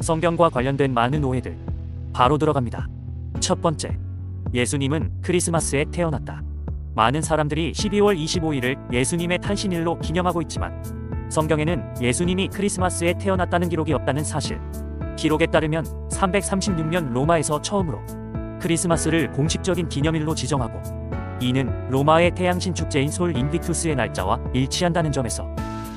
성경과 관련된 많은 오해들 바로 들어갑니다. 첫 번째, 예수님은 크리스마스에 태어났다. 많은 사람들이 12월 25일을 예수님의 탄신일로 기념하고 있지만 성경에는 예수님이 크리스마스에 태어났다는 기록이 없다는 사실. 기록에 따르면 336년 로마에서 처음으로 크리스마스를 공식적인 기념일로 지정하고 이는 로마의 태양신 축제인 솔 인비투스의 날짜와 일치한다는 점에서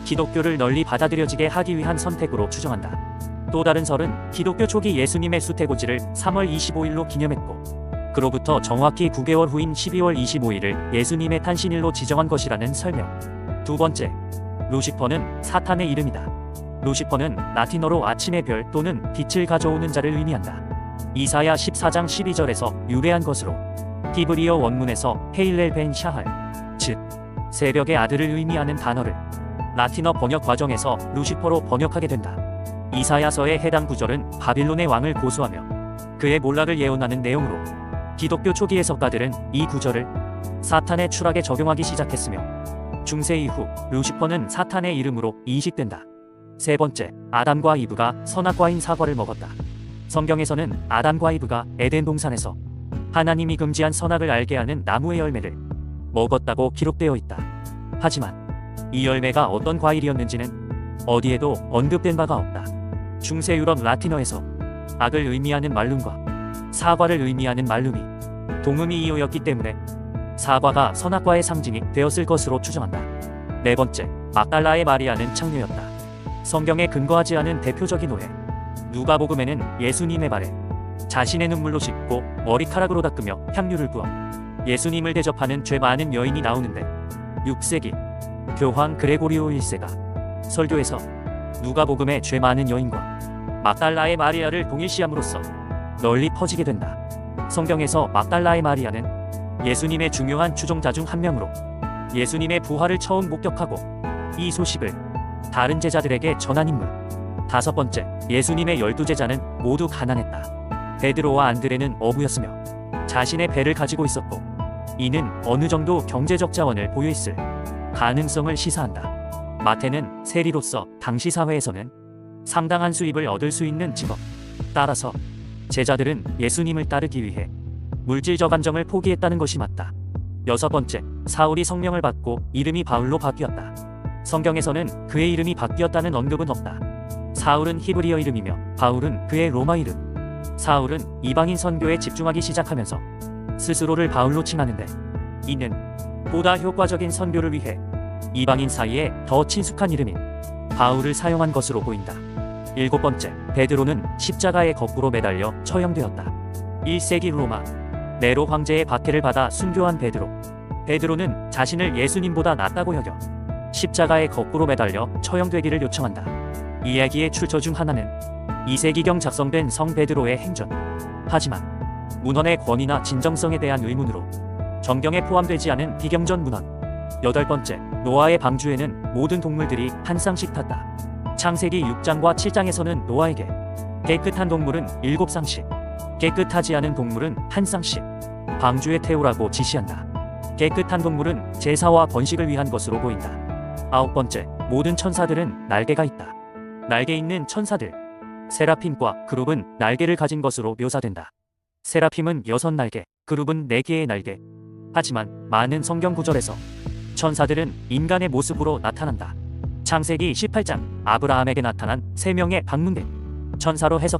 기독교를 널리 받아들여지게 하기 위한 선택으로 추정한다. 또 다른 설은 기독교 초기 예수님의 수태고지를 3월 25일로 기념했고 그로부터 정확히 9개월 후인 12월 25일을 예수님의 탄신일로 지정한 것이라는 설명. 두 번째, 루시퍼는 사탄의 이름이다. 루시퍼는 라틴어로 아침의 별 또는 빛을 가져오는 자를 의미한다. 이사야 14장 12절에서 유래한 것으로 히브리어 원문에서 헤일렐 벤 샤할, 즉 새벽의 아들을 의미하는 단어를 라틴어 번역 과정에서 루시퍼로 번역하게 된다. 이사야서의 해당 구절은 바빌론의 왕을 고수하며 그의 몰락을 예언하는 내용으로 기독교 초기 해석가들은 이 구절을 사탄의 추락에 적용하기 시작했으며 중세 이후 루시퍼는 사탄의 이름으로 이식된다. 세 번째, 아담과 이브가 선악과인 사과를 먹었다. 성경에서는 아담과 이브가 에덴 동산에서 하나님이 금지한 선악을 알게 하는 나무의 열매를 먹었다고 기록되어 있다. 하지만 이 열매가 어떤 과일이었는지는 어디에도 언급된 바가 없다. 중세 유럽 라틴어에서 악을 의미하는 말룸과 사과를 의미하는 말룸이 동음이 이어였기 때문에 사과가 선악과의 상징이 되었을 것으로 추정한다. 네 번째, 막달라의 마리아는 창녀였다. 성경에 근거하지 않은 대표적인 오해. 누가복음에는 예수님의 발에 자신의 눈물로 씻고 머리카락으로 닦으며 향유를 부어 예수님을 대접하는 죄 많은 여인이 나오는데 6세기 교황 그레고리오 1세가 설교에서 누가복음의 죄 많은 여인과 막달라의 마리아를 동일시함으로써 널리 퍼지게 된다. 성경에서 막달라의 마리아는 예수님의 중요한 추종자 중 한 명으로 예수님의 부활을 처음 목격하고 이 소식을 다른 제자들에게 전한 인물. 다섯 번째, 예수님의 12제자는 모두 가난했다. 베드로와 안드레는 어부였으며 자신의 배를 가지고 있었고 이는 어느 정도 경제적 자원을 보유했을 가능성을 시사한다. 마태는 세리로서 당시 사회에서는 상당한 수입을 얻을 수 있는 직업. 따라서 제자들은 예수님을 따르기 위해 물질적 안정을 포기했다는 것이 맞다. 여섯 번째, 사울이 성령을 받고 이름이 바울로 바뀌었다. 성경에서는 그의 이름이 바뀌었다는 언급은 없다. 사울은 히브리어 이름이며 바울은 그의 로마 이름. 사울은 이방인 선교에 집중하기 시작하면서 스스로를 바울로 칭하는데 이는 보다 효과적인 선교를 위해 이방인 사이에 더 친숙한 이름인 바울을 사용한 것으로 보인다. 일곱 번째, 베드로는 십자가에 거꾸로 매달려 처형되었다. 1세기 로마 네로 황제의 박해를 받아 순교한 베드로. 베드로는 자신을 예수님보다 낫다고 여겨 십자가에 거꾸로 매달려 처형되기를 요청한다. 이야기의 출처 중 하나는 2세기경 작성된 성 베드로의 행전. 하지만 문헌의 권위나 진정성에 대한 의문으로 정경에 포함되지 않은 비경전 문헌. 여덟 번째, 노아의 방주에는 모든 동물들이 한 쌍씩 탔다. 창세기 6장과 7장에서는 노아에게 깨끗한 동물은 7쌍씩, 깨끗하지 않은 동물은 한 쌍씩 방주에 태우라고 지시한다. 깨끗한 동물은 제사와 번식을 위한 것으로 보인다. 아홉 번째, 모든 천사들은 날개가 있다. 날개 있는 천사들. 세라핌과 그룹은 날개를 가진 것으로 묘사된다. 세라핌은 6날개, 그룹은 4개의 날개. 하지만 많은 성경 구절에서 천사들은 인간의 모습으로 나타난다. 창세기 18장, 아브라함에게 나타난 3명의 방문객 천사로 해석.